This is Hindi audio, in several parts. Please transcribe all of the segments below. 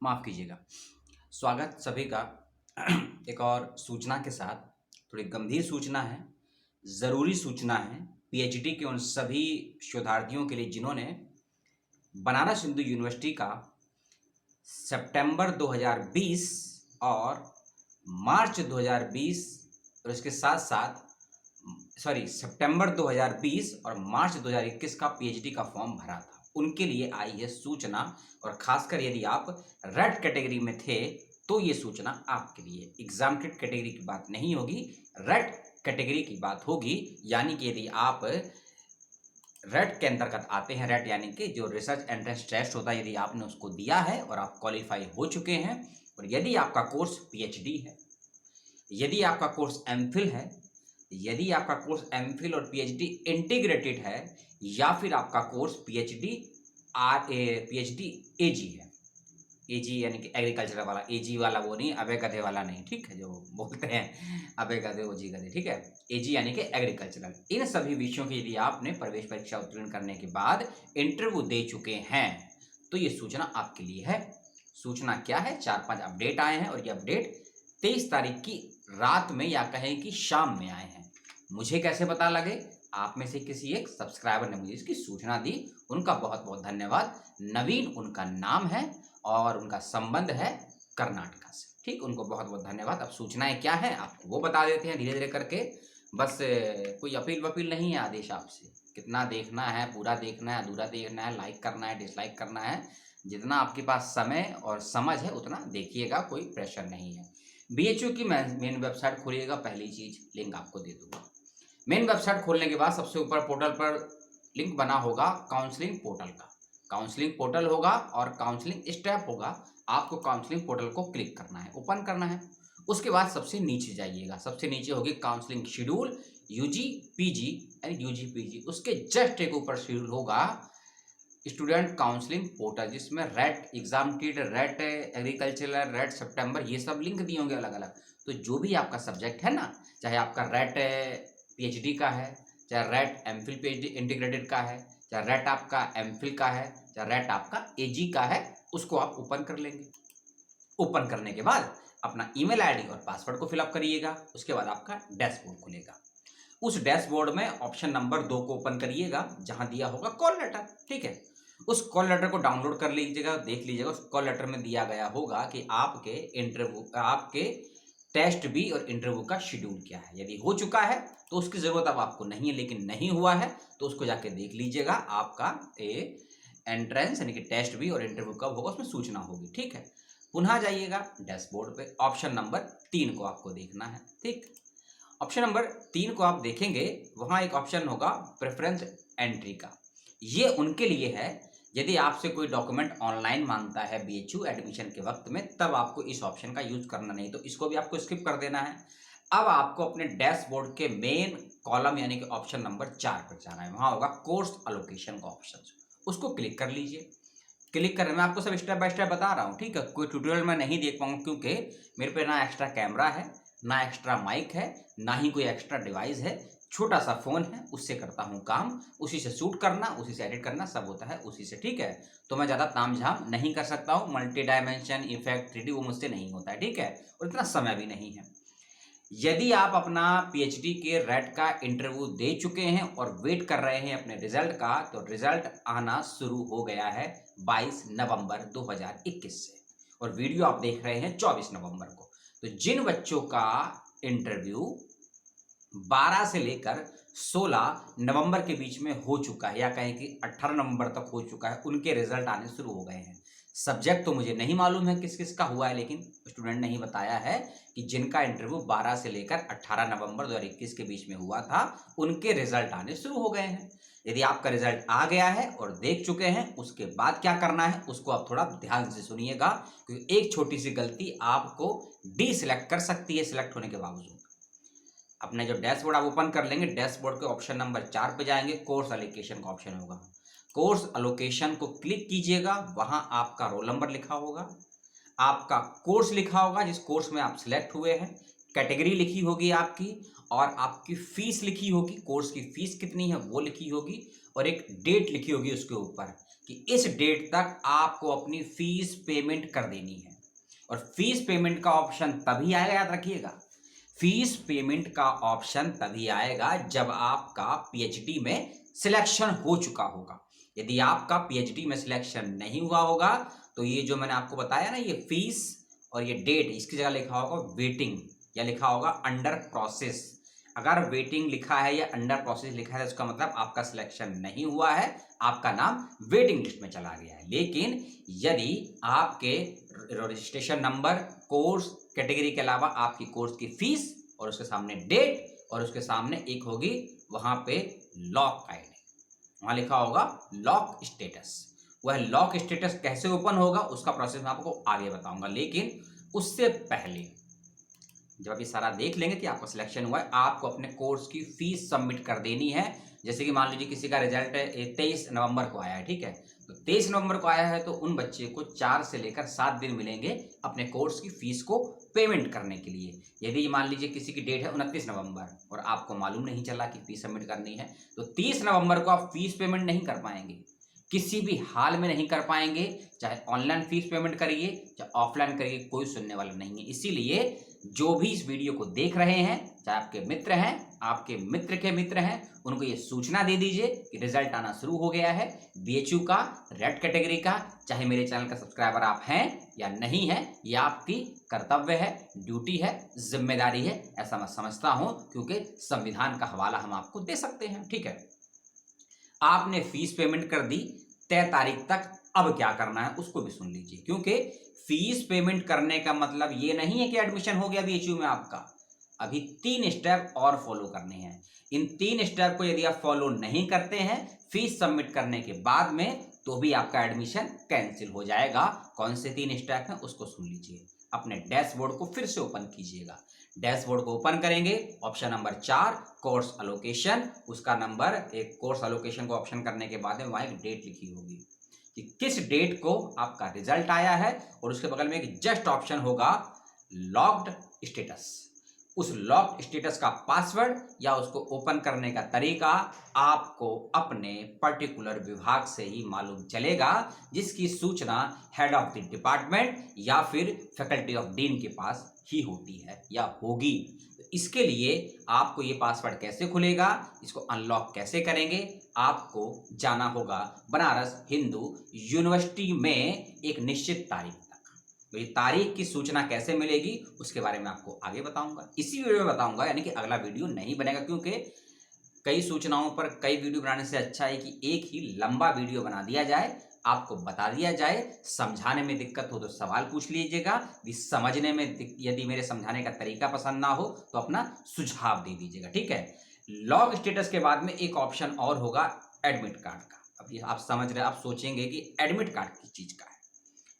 माफ़ कीजिएगा। स्वागत सभी का एक और सूचना के साथ। थोड़ी गंभीर सूचना है, ज़रूरी सूचना है पीएचडी के उन सभी शोधार्थियों के लिए जिन्होंने बनारस हिंदू यूनिवर्सिटी का सितंबर 2020 और मार्च 2020 और इसके साथ-साथ सितंबर 2020 और मार्च 2021 का पीएचडी का फॉर्म भरा था। उनके लिए आई है सूचना, और खासकर यदि आप रेड कैटेगरी में थे तो ये सूचना आपके लिए। एग्जाम्प्टेड कैटेगरी की बात नहीं होगी, रेड कैटेगरी की बात होगी। यानी कि यदि आप रेड के अंतर्गत आते हैं, रेड यानी कि जो रिसर्च एंट्रेंस टेस्ट होता है, यदि आपने उसको दिया है और आप क्वालिफाई हो चुके हैं, और यदि आपका कोर्स पीएचडी है, यदि आपका कोर्स एमफिल है, यदि आपका कोर्स एमफिल और पीएचडी इंटीग्रेटेड है, या फिर आपका कोर्स पीएचडी एजी है। एजी यानी कि एग्रीकल्चर वाला, एजी वाला वो नहीं, अबे गधे वाला नहीं, ठीक है, जो बोलते हैं अबे गधे वो जी गधे, ठीक है। एजी यानी कि एग्रीकल्चरल। इन सभी विषयों की यदि आपने प्रवेश परीक्षा उत्तीर्ण करने के बाद इंटरव्यू दे चुके हैं तो ये सूचना आपके लिए है। सूचना क्या है? 4-5 अपडेट आए हैं, और ये अपडेट 23 तारीख की रात में या कहें कि शाम में आए हैं। मुझे कैसे पता लगे? आप में से किसी एक सब्सक्राइबर ने मुझे इसकी सूचना दी, उनका बहुत बहुत धन्यवाद। नवीन उनका नाम है और उनका संबंध है कर्नाटका से, ठीक। उनको बहुत बहुत धन्यवाद। अब सूचनाएं क्या है आपको वो बता देते हैं धीरे धीरे करके। बस कोई अपील वपील नहीं है, आदेश आपसे। कितना देखना है, पूरा देखना है, अधूरा देखना है, लाइक करना है, डिसलाइक करना है, जितना आपके पास समय और समझ है उतना देखिएगा, कोई प्रेशर नहीं है। बीएचयू की मेन वेबसाइट खोलिएगा, पहली चीज लिंक आपको दे दूंगा। मेन वेबसाइट खोलने के बाद सबसे ऊपर पोर्टल पर लिंक बना होगा काउंसलिंग पोर्टल का। काउंसलिंग पोर्टल होगा और काउंसलिंग स्टेप होगा। आपको काउंसलिंग पोर्टल को क्लिक करना है, ओपन करना है। उसके बाद सबसे नीचे जाइएगा, सबसे नीचे होगी काउंसलिंग शेड्यूल यूजी पीजी यानी यूजी पीजी। उसके जस्ट एक ऊपर शेड्यूल होगा स्टूडेंट काउंसलिंग पोर्टल, जिसमें रेट एग्जाम किट, रेट एग्रीकल्चरल, रेट सितंबर, ये सब लिंक दिए होंगे अलग अलग। तो जो भी आपका सब्जेक्ट है ना, चाहे आपका रेट पीएचडी का है, चाहे रेट एमफिल पीएचडी इंटीग्रेटेड का है, चाहे रेट आपका एमफिल का है, चाहे रेट आपका एजी का है, उसको आप ओपन कर लेंगे। ओपन करने के बाद अपना ईमेल आईडी और पासवर्ड को फिलअप करिएगा। उसके बाद आपका डैशबोर्ड खुलेगा। उस डैशबोर्ड में ऑप्शन नंबर 2 को ओपन करिएगा, जहां दिया होगा कॉल लेटर, ठीक है। उस कॉल लेटर को डाउनलोड कर लीजिएगा, देख लीजिएगा। उस कॉल लेटर में दिया गया होगा कि आपके टेस्ट बी और इंटरव्यू का शेड्यूल क्या है। यदि हो चुका है तो उसकी जरूरत अब आपको नहीं है, लेकिन नहीं हुआ है तो उसको जाके देख लीजिएगा। आपका एंट्रेंस यानी कि टेस्ट बी और इंटरव्यू कब होगा उसमें सूचना होगी, ठीक है। पुनः जाइएगा डैशबोर्ड पे, ऑप्शन नंबर 3 को आपको देखना है, ठीक। ऑप्शन नंबर 3 को आप देखेंगे, वहां एक ऑप्शन होगा प्रेफरेंस एंट्री का। ये उनके लिए है यदि आपसे कोई डॉक्यूमेंट ऑनलाइन मांगता है बीएचयू एडमिशन के वक्त में, तब आपको इस ऑप्शन का यूज करना नहीं, तो इसको भी आपको स्किप कर देना है। अब आपको अपने डैशबोर्ड के मेन कॉलम यानी कि ऑप्शन नंबर 4 पर जाना है। वहां होगा कोर्स अलोकेशन का ऑप्शन, उसको क्लिक कर लीजिए। क्लिक करने में आपको सब स्टेप बाय स्टेप बता रहा हूँ, ठीक है। कोई ट्यूटोरियल में नहीं देख पाऊंगा क्योंकि मेरे पे ना एक्स्ट्रा कैमरा है, ना एक्स्ट्रा माइक है, ना ही कोई एक्स्ट्रा डिवाइस है। छोटा सा फोन है, उससे करता हूँ काम, उसी से शूट करना, उसी से एडिट करना, सब होता है उसी से, ठीक है। तो मैं ज़्यादा तामझाम नहीं कर सकता हूँ। मल्टी डायमेंशन इफेक्ट 3D वो मुझसे नहीं होता है, ठीक है, और इतना समय भी नहीं है। यदि आप अपना पीएचडी के रेट का इंटरव्यू दे चुके हैं और वेट कर रहे हैं अपने रिजल्ट का, तो रिजल्ट आना शुरू हो गया है 22 नवंबर 2021 से, और वीडियो आप देख रहे हैं 24 नवंबर को। तो जिन बच्चों का इंटरव्यू 12 से लेकर 16 नवंबर के बीच में हो चुका है, या कहें कि 18 नवंबर तक हो चुका है, उनके रिजल्ट आने शुरू हो गए हैं। सब्जेक्ट तो मुझे नहीं मालूम है किस किस का हुआ है, लेकिन स्टूडेंट ने ही बताया है कि जिनका इंटरव्यू 12 से लेकर 18 नवंबर 2021 के बीच में हुआ था, उनके रिजल्ट आने शुरू हो गए हैं। यदि आपका रिजल्ट आ गया है और देख चुके हैं, उसके बाद क्या करना है उसको आप थोड़ा ध्यान से सुनिएगा, क्योंकि एक छोटी सी गलती आपको डीसिलेक्ट कर सकती है सिलेक्ट होने के बावजूद। अपने जो डैशबोर्ड आप ओपन कर लेंगे, डैशबोर्ड के ऑप्शन नंबर 4 पे जाएंगे, कोर्स एलोकेशन का ऑप्शन होगा। कोर्स एलोकेशन को क्लिक कीजिएगा, वहां आपका रोल नंबर लिखा होगा, आपका कोर्स लिखा होगा जिस कोर्स में आप सिलेक्ट हुए हैं, कैटेगरी लिखी होगी आपकी, और आपकी फीस लिखी होगी, कोर्स की फीस कितनी है वो लिखी होगी, और एक डेट लिखी होगी उसके ऊपर। कि इस डेट तक आपको अपनी फीस पेमेंट कर देनी है। और फीस पेमेंट का ऑप्शन तभी आएगा, याद रखिएगा, फीस पेमेंट का ऑप्शन तभी आएगा जब आपका पीएचडी में सिलेक्शन हो चुका होगा। यदि आपका पीएचडी में सिलेक्शन नहीं हुआ होगा तो ये जो मैंने आपको बताया ना, ये फीस और ये डेट, इसकी जगह लिखा होगा वेटिंग या लिखा होगा अंडर प्रोसेस। अगर वेटिंग लिखा है या अंडर प्रोसेस लिखा है उसका मतलब आपका सिलेक्शन नहीं हुआ है, आपका नाम वेटिंग लिस्ट में चला गया है। लेकिन यदि आपके रजिस्ट्रेशन नंबर, कोर्स कैटेगरी के अलावा आपकी कोर्स की फीस और उसके सामने डेट और उसके सामने एक होगी वहां पे लॉक आईडी, वहां लिखा होगा लॉक स्टेटस। वह लॉक स्टेटस कैसे ओपन होगा उसका प्रोसेस मैं आपको आगे बताऊंगा। लेकिन उससे पहले जब आप ये सारा देख लेंगे कि आपका सिलेक्शन हुआ है, आपको अपने कोर्स की फीस सबमिट कर देनी है। जैसे कि मान लीजिए किसी का रिजल्ट 23 नवंबर को आया है, ठीक है, तो 23 नवंबर को आया है तो उन बच्चे को 4 से लेकर 7 दिन मिलेंगे अपने कोर्स की फीस को पेमेंट करने के लिए। यदि मान लीजिए किसी की डेट है 29 नवंबर और आपको मालूम नहीं चला कि फीस सबमिट करनी है, तो 30 नवंबर को आप फीस पेमेंट नहीं कर पाएंगे, किसी भी हाल में नहीं कर पाएंगे। चाहे ऑनलाइन फीस पेमेंट करिए चाहे ऑफलाइन करिए, कोई सुनने वाला नहीं है। इसीलिए जो भी इस वीडियो को देख रहे हैं, चाहे आपके मित्र हैं, आपके मित्र के मित्र हैं, उनको ये सूचना दे दीजिए कि रिजल्ट आना शुरू हो गया है बीएचयू का, रेड कैटेगरी का। चाहे मेरे चैनल का सब्सक्राइबर आप हैं या नहीं है, ये आपकी कर्तव्य है, ड्यूटी है, जिम्मेदारी है, ऐसा मैं समझता हूं, क्योंकि संविधान का हवाला हम आपको दे सकते हैं। ठीक है, आपने फीस पेमेंट कर दी तय तारीख तक, अब क्या करना है उसको भी सुन लीजिए, क्योंकि फीस पेमेंट करने का मतलब ये नहीं है कि एडमिशन हो गया बीएचयू में आपका। अभी 3 स्टेप और फॉलो करने हैं। इन 3 स्टेप को यदि आप फॉलो नहीं करते हैं फीस सबमिट करने के बाद में, तो भी आपका एडमिशन कैंसिल हो जाएगा। कौन से 3 स्टेप हैं उसको सुन लीजिए। अपने डैशबोर्ड को फिर से ओपन कीजिएगा। डैशबोर्ड को ओपन करेंगे, ऑप्शन नंबर 4 कोर्स अलोकेशन, उसका नंबर एक कोर्स अलोकेशन को ऑप्शन करने के बाद में वहां एक डेट लिखी होगी कि किस डेट को आपका रिजल्ट आया है, और उसके बगल में एक जस्ट ऑप्शन होगा लॉक्ड स्टेटस। उस लॉक्ड स्टेटस का पासवर्ड या उसको ओपन करने का तरीका आपको अपने पर्टिकुलर विभाग से ही मालूम चलेगा, जिसकी सूचना हेड ऑफ द डिपार्टमेंट या फिर फैकल्टी ऑफ डीन के पास ही होती है या होगी। तो इसके लिए आपको ये पासवर्ड कैसे खुलेगा, इसको अनलॉक कैसे करेंगे, आपको जाना होगा बनारस हिंदू यूनिवर्सिटी में एक निश्चित तारीख तक। तो ये तारीख की सूचना कैसे मिलेगी उसके बारे में आपको आगे बताऊंगा, इसी वीडियो में बताऊंगा, यानी कि अगला वीडियो नहीं बनेगा, क्योंकि कई सूचनाओं पर कई वीडियो बनाने से अच्छा है कि एक ही लंबा वीडियो बना दिया जाए, आपको बता दिया जाए। समझाने में दिक्कत हो तो सवाल पूछ लीजिएगा, समझने में यदि मेरे समझाने का तरीका पसंद ना हो तो अपना सुझाव दे दीजिएगा। ठीक है, लॉग स्टेटस के बाद में एक ऑप्शन और होगा एडमिट कार्ड का। अब ये आप समझ रहे, आप सोचेंगे कि एडमिट कार्ड किस चीज का है।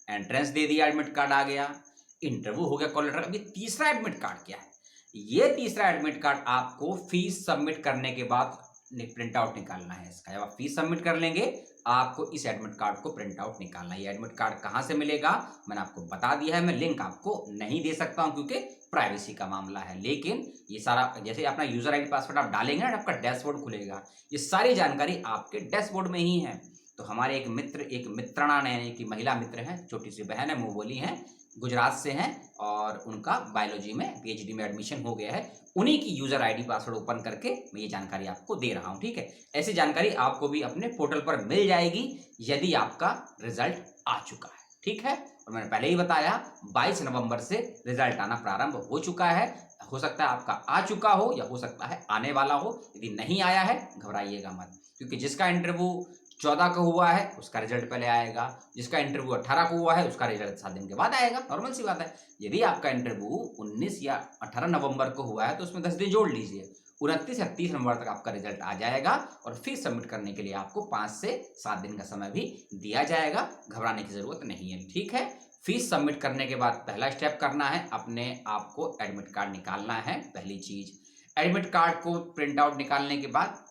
एंट्रेंस दे दिया, एडमिट कार्ड आ गया, इंटरव्यू हो गया, कॉल लेटर। अभी तीसरा एडमिट कार्ड क्या है? ये तीसरा एडमिट कार्ड आपको फीस सबमिट करने के बाद प्रिंट आउट निकालना है इसका। जब आप फीस सबमिट कर लेंगे आपको इस एडमिट कार्ड को प्रिंट आउट निकालना है। ये एडमिट कार्ड कहाँ से मिलेगा मैंने आपको बता दिया है, मैं लिंक आपको नहीं दे सकता हूं क्योंकि प्राइवेसी का मामला है। लेकिन ये सारा, जैसे अपना यूजर आईडी पासवर्ड आप डालेंगे ना, आपका डैशबोर्ड खुलेगा, ये सारी जानकारी आपके डैशबोर्ड में ही है। तो हमारे एक मित्र, एक मित्रणा ने की महिला मित्र हैं, छोटी सी बहन है, मुंह बोली है, गुजरात से हैं और उनका बायोलॉजी में पीएचडी में एडमिशन हो गया है। उन्हीं की यूजर आईडी पासवर्ड ओपन करके मैं ये जानकारी आपको दे रहा हूं। ठीक है, ऐसी जानकारी आपको भी अपने पोर्टल पर मिल जाएगी यदि आपका रिजल्ट आ चुका है। ठीक है, और मैंने पहले ही बताया 22 नवंबर से रिजल्ट आना प्रारंभ हो चुका है। हो सकता है आपका आ चुका हो या हो सकता है आने वाला हो। यदि नहीं आया है घबराइएगा मत, क्योंकि जिसका इंटरव्यू 14 को हुआ है उसका रिजल्ट पहले आएगा, जिसका इंटरव्यू 18 को हुआ है उसका रिजल्ट 7 दिन के बाद आएगा। नॉर्मल सी बात है। यदि आपका इंटरव्यू 19 या 18 नवंबर को हुआ है तो उसमें 10 दिन जोड़ लीजिए, 29 या 30 नवंबर तक आपका रिजल्ट आ जाएगा और फिर सबमिट करने के लिए आपको 5 से 7 दिन का समय भी दिया जाएगा। घबराने की जरूरत नहीं है। ठीक है, फीस सबमिट करने के बाद पहला स्टेप करना है, अपने आपको एडमिट कार्ड निकालना है। पहली चीज, एडमिट कार्ड को प्रिंट आउट निकालने के बाद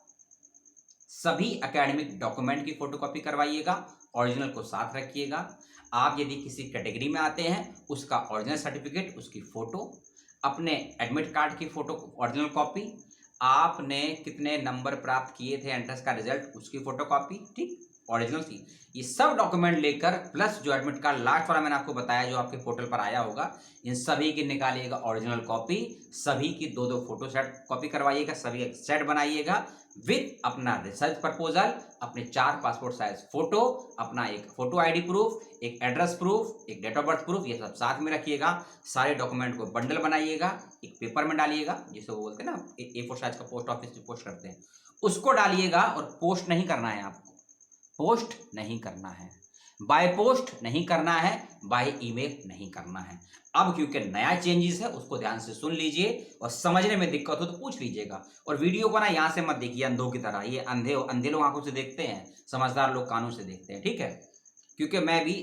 सभी एकेडमिक डॉक्यूमेंट की फोटोकॉपी करवाइएगा, ओरिजिनल को साथ रखिएगा। आप यदि किसी कैटेगरी में आते हैं उसका ओरिजिनल सर्टिफिकेट, उसकी फोटो, अपने एडमिट कार्ड की फोटो ओरिजिनल कॉपी, आपने कितने नंबर प्राप्त किए थे एंट्रेंस का रिजल्ट, उसकी फोटोकॉपी। ठीक, ओरिजिनल थी, ये सब डॉक्यूमेंट लेकर प्लस जो एडमिट कार्ड लास्ट वाला मैंने आपको बताया जो आपके पोर्टल पर आया होगा, इन सभी की निकालिएगा ओरिजिनल कॉपी, सभी की 2-2 फोटो सेट कॉपी करवाइएगा, सभी एक सेट बनाइएगा विथ अपना रिसर्च प्रपोजल, अपने 4 पासपोर्ट साइज फोटो, अपना एक फोटो आईडी प्रूफ, एक एड्रेस प्रूफ, एक डेट ऑफ बर्थ प्रूफ, ये सब साथ में रखिएगा। सारे डॉक्यूमेंट को बंडल बनाइएगा, एक पेपर में डालिएगा, जिसे वो बोलते हैं ना A4 साइज का पोस्ट ऑफिस में पोस्ट करते हैं, उसको डालिएगा। और पोस्ट नहीं करना है आपको, पोस्ट नहीं करना है, बाय पोस्ट नहीं करना है, बाय ईमेल नहीं करना है। अब क्योंकि नया चेंजेस है उसको ध्यान से सुन लीजिए और समझने में दिक्कत हो तो पूछ लीजिएगा। और वीडियो को ना यहाँ से मत देखिए अंधों की तरह, ये अंधे लोग आंखों से देखते हैं, समझदार लोग कानों से देखते हैं, ठीक है। क्योंकि मैं भी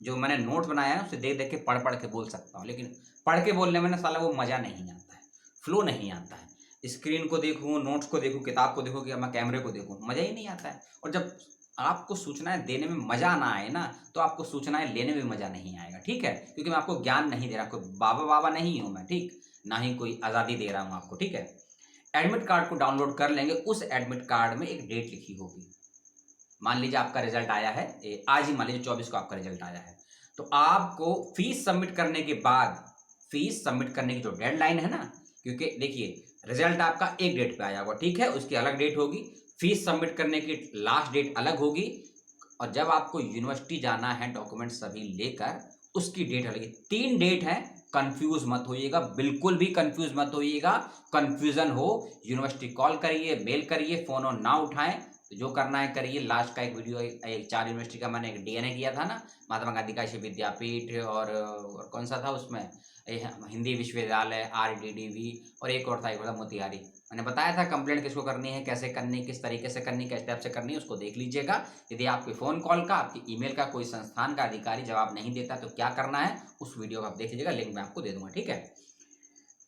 जो मैंने नोट बनाया है उसे देख देख के पढ़ के बोल सकता हूँ, लेकिन पढ़ के बोलने में ना साला वो मज़ा नहीं आता है, फ्लो नहीं आता है। स्क्रीन को देखूँ, नोट्स को देखूँ, किताब को देखूँ, कि मैं कैमरे को देखूँ, मज़ा ही नहीं आता है। और जब आपको सूचनाएं देने में मजा ना आए ना, तो आपको सूचनाएं लेने में मजा नहीं आएगा, ठीक है। क्योंकि मैं आपको ज्ञान नहीं दे रहा, कोई बाबा नहीं हूं मैं, ठीक, ना ही कोई आज़ादी दे रहा हूं आपको, ठीक है। एडमिट कार्ड को डाउनलोड कर लेंगे, उस एडमिट कार्ड में एक डेट लिखी होगी। मान लीजिए आपका रिजल्ट आया है आज ही, मान लीजिए 24 को आपका रिजल्ट आया है, तो आपको फीस सबमिट करने के बाद, फीस सबमिट करने की जो डेडलाइन है ना, क्योंकि देखिए रिजल्ट आपका एक डेट पे आया होगा, ठीक है, उसकी अलग डेट होगी, फीस सबमिट करने की लास्ट डेट अलग होगी, और जब आपको यूनिवर्सिटी जाना है डॉक्यूमेंट सभी लेकर, उसकी डेट अलग है। 3 डेट है, कंफ्यूज मत होइएगा, बिल्कुल भी कंफ्यूज मत होइएगा। कंफ्यूजन हो यूनिवर्सिटी कॉल करिए, मेल करिए, फोन और ना उठाएं तो जो करना है करिए। लास्ट का एक वीडियो एक 4 यूनिवर्सिटी का मैंने एक डीएनए किया था ना, महात्मा गांधी काशी विद्यापीठ और कौन सा था उसमें, हिंदी विश्वविद्यालय, RDDV, और एक और था, एक था मोतिहारी। मैंने बताया था कंप्लेंट किसको करनी है, कैसे करनी, किस तरीके से करनी, किस स्टेप से करनी है, उसको देख लीजिएगा। यदि आपके फ़ोन कॉल का, आपकी ईमेल का कोई संस्थान का अधिकारी जवाब नहीं देता तो क्या करना है, उस वीडियो को आप देख लीजिएगा, लिंक मैं आपको दे दूंगा, ठीक है।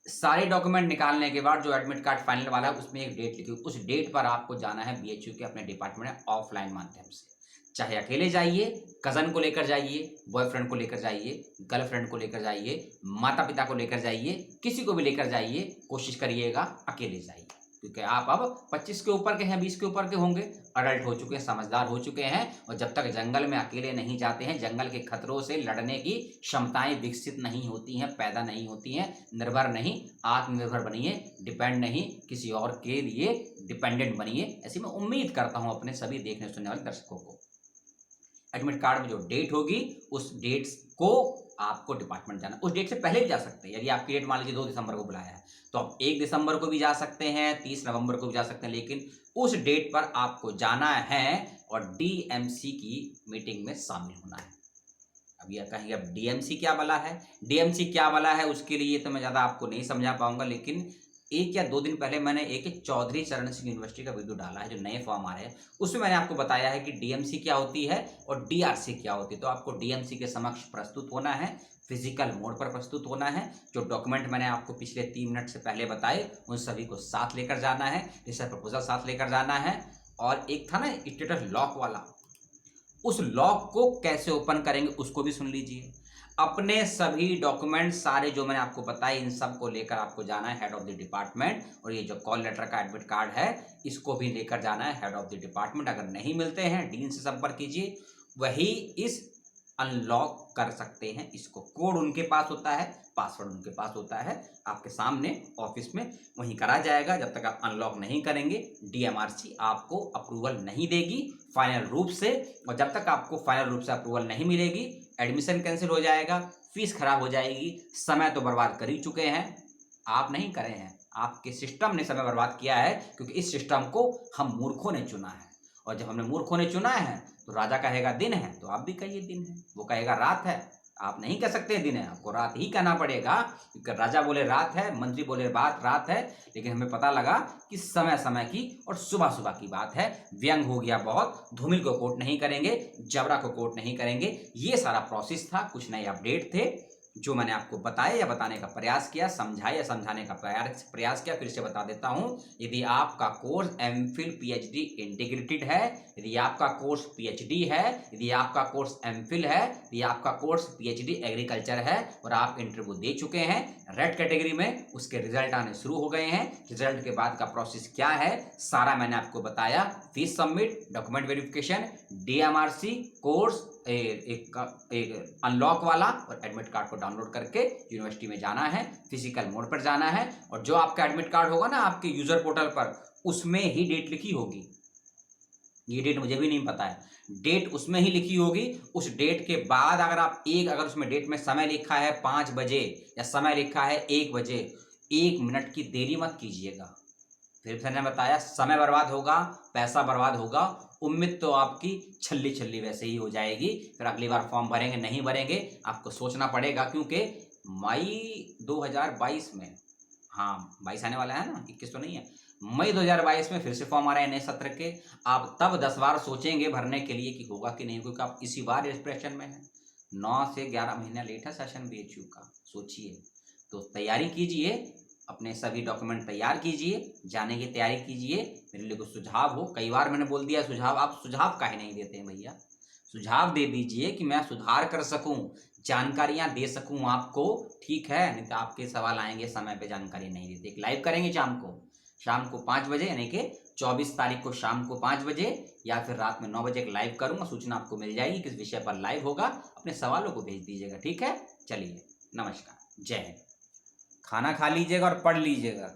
सारे डॉक्यूमेंट निकालने के बाद जो एडमिट कार्ड फाइनल वाला है उसमें एक डेट लिखी, उस डेट पर आपको जाना है BHU के अपने डिपार्टमेंट में ऑफलाइन माध्यम से। चाहे अकेले जाइए, कज़न को लेकर जाइए, बॉयफ्रेंड को लेकर जाइए, गर्लफ्रेंड को लेकर जाइए, माता पिता को लेकर जाइए, किसी को भी लेकर जाइए, कोशिश करिएगा अकेले जाइए। क्योंकि आप अब 25 के ऊपर के हैं, 20 के ऊपर के होंगे, अडल्ट हो चुके हैं, समझदार हो चुके हैं, और जब तक जंगल में अकेले नहीं जाते हैं, जंगल के खतरों से लड़ने की क्षमताएं विकसित नहीं होती हैं, पैदा नहीं होती हैं। निर्भर नहीं, आत्मनिर्भर बनिए, डिपेंड नहीं, किसी और के लिए डिपेंडेंट बनिए। ऐसी मैं उम्मीद करता हूँ अपने सभी देखने सुनने वाले दर्शकों को। एडमिट कार्ड में जो डेट होगी, उस डेट को आपको डिपार्टमेंट जाना, उस डेट से पहले भी जा सकते हैं। यदि आपकी डेट मान लीजिए 2 दिसंबर को बुलाया है, तो आप 1 दिसंबर को भी जा सकते हैं, 30 नवंबर को भी जा सकते हैं, लेकिन उस डेट पर आपको जाना है और DMC की मीटिंग में शामिल होना है। अब यह कहेंगे अब DMC क्या वाला है, DMC क्या वाला है, उसके लिए तो मैं ज़्यादा आपको नहीं समझा पाऊंगा, लेकिन 1 या 2 दिन पहले मैंने एक चौधरी चरण सिंह यूनिवर्सिटी का वीडियो डाला है, जो नए फॉर्म आ रहे हैं, उसमें मैंने आपको बताया है कि DMC क्या होती है और DRC क्या होती है। तो आपको DMC के समक्ष प्रस्तुत होना है, फिजिकल मोड पर प्रस्तुत होना है। जो डॉक्यूमेंट मैंने आपको पिछले 3 मिनट से पहले बताए उन सभी को साथ लेकर जाना है, रिसर्च प्रपोजल साथ लेकर जाना है, और एक था ना स्टेटस लॉक वाला, उस लॉक को कैसे ओपन करेंगे उसको भी सुन लीजिए। अपने सभी डॉक्यूमेंट सारे जो मैंने आपको बताए, इन सब को लेकर आपको जाना है हेड ऑफ द डिपार्टमेंट, और ये जो कॉल लेटर का एडमिट कार्ड है इसको भी लेकर जाना है हेड ऑफ द डिपार्टमेंट। अगर नहीं मिलते हैं डीन से संपर्क कीजिए, वही इस अनलॉक कर सकते हैं इसको। कोड उनके पास होता है, पासवर्ड उनके पास होता है, आपके सामने ऑफिस में वहीं करा जाएगा। जब तक आप अनलॉक नहीं करेंगे DMRC आपको अप्रूवल नहीं देगी फाइनल रूप से, और जब तक आपको फाइनल रूप से अप्रूवल नहीं मिलेगी एडमिशन कैंसिल हो जाएगा, फीस खराब हो जाएगी, समय तो बर्बाद कर ही चुके हैं। आप नहीं करे हैं, आपके सिस्टम ने समय बर्बाद किया है, क्योंकि इस सिस्टम को हम मूर्खों ने चुना है, और जब हमने मूर्खों ने चुना है तो राजा कहेगा दिन है तो आप भी कहिए दिन है, वो कहेगा रात है, आप नहीं कह सकते दिन है, आपको रात ही कहना पड़ेगा, क्योंकि राजा बोले रात है, मंत्री बोले रात है। लेकिन हमें पता लगा कि समय समय की और सुबह सुबह की बात है। व्यंग हो गया बहुत, धूमिल को कोट नहीं करेंगे, जबरा को कोट नहीं करेंगे, ये सारा प्रोसेस था, कुछ नए अपडेट थे जो मैंने आपको बताया या बताने का प्रयास किया, समझाया या समझाने का प्रयास किया, फिर से बता देता हूं। यदि आपका कोर्स एमफिल पीएचडी इंटीग्रेटेड है, यदि आपका कोर्स पीएचडी है, यदि आपका कोर्स एमफिल है, यदि आपका कोर्स पीएचडी एग्रीकल्चर है और आप इंटरव्यू दे चुके हैं रेड कैटेगरी में, उसके रिजल्ट आने शुरू हो गए हैं। रिजल्ट के बाद का प्रोसेस क्या है सारा मैंने आपको बताया। Fees submit, document verification, DMRC course, एक अनलॉक वाला और एडमिट कार्ड को डाउनलोड करके यूनिवर्सिटी में जाना है, फिजिकल मोड पर जाना है। और जो आपका एडमिट कार्ड होगा ना आपके यूजर पोर्टल पर, उसमें ही डेट लिखी होगी। ये डेट मुझे भी नहीं पता है, डेट उसमें ही लिखी होगी। उस डेट के बाद अगर उसमें डेट में समय लिखा है 5 बजे या समय लिखा है 1 बजे, 1 मिनट की देरी मत कीजिएगा। फिर मैंने बताया समय बर्बाद होगा, पैसा बर्बाद होगा, उम्मीद तो आपकी छल्ली छल्ली वैसे ही हो जाएगी। फिर अगली बार फॉर्म भरेंगे नहीं भरेंगे आपको सोचना पड़ेगा, क्योंकि मई 2022 में, हाँ 22 आने वाला है ना, 21 तो नहीं है, मई 2022 में फिर से फॉर्म आ रहे हैं नए सत्र के। आप तब 10 बार सोचेंगे भरने के लिए कि होगा कि नहीं, क्योंकि आप इसी बार प्रिपरेशन में हैं। 9 से 11 महीना लेट है सेशन बीएचयू का, सोचिए। तो तैयारी कीजिए, अपने सभी डॉक्यूमेंट तैयार कीजिए, जाने की तैयारी कीजिए। मेरे लिए कुछ सुझाव हो, कई बार मैंने बोल दिया सुझाव, आप सुझाव काहे नहीं देते हैं भैया? सुझाव दे दीजिए कि मैं सुधार कर सकूं, जानकारियां दे सकूं आपको, ठीक है? नहीं तो आपके सवाल आएंगे समय पे जानकारी नहीं देते। एक लाइव करेंगे शाम को 5 बजे, यानी कि 24 तारीख को शाम को 5 बजे, या फिर रात में 9 बजे एक लाइव करूंगा। सूचना आपको मिल जाएगी किस विषय पर लाइव होगा। अपने सवालों को भेज दीजिएगा, ठीक है? चलिए, नमस्कार, जय हिंद। खाना खा लीजिएगा और पढ़ लीजिएगा।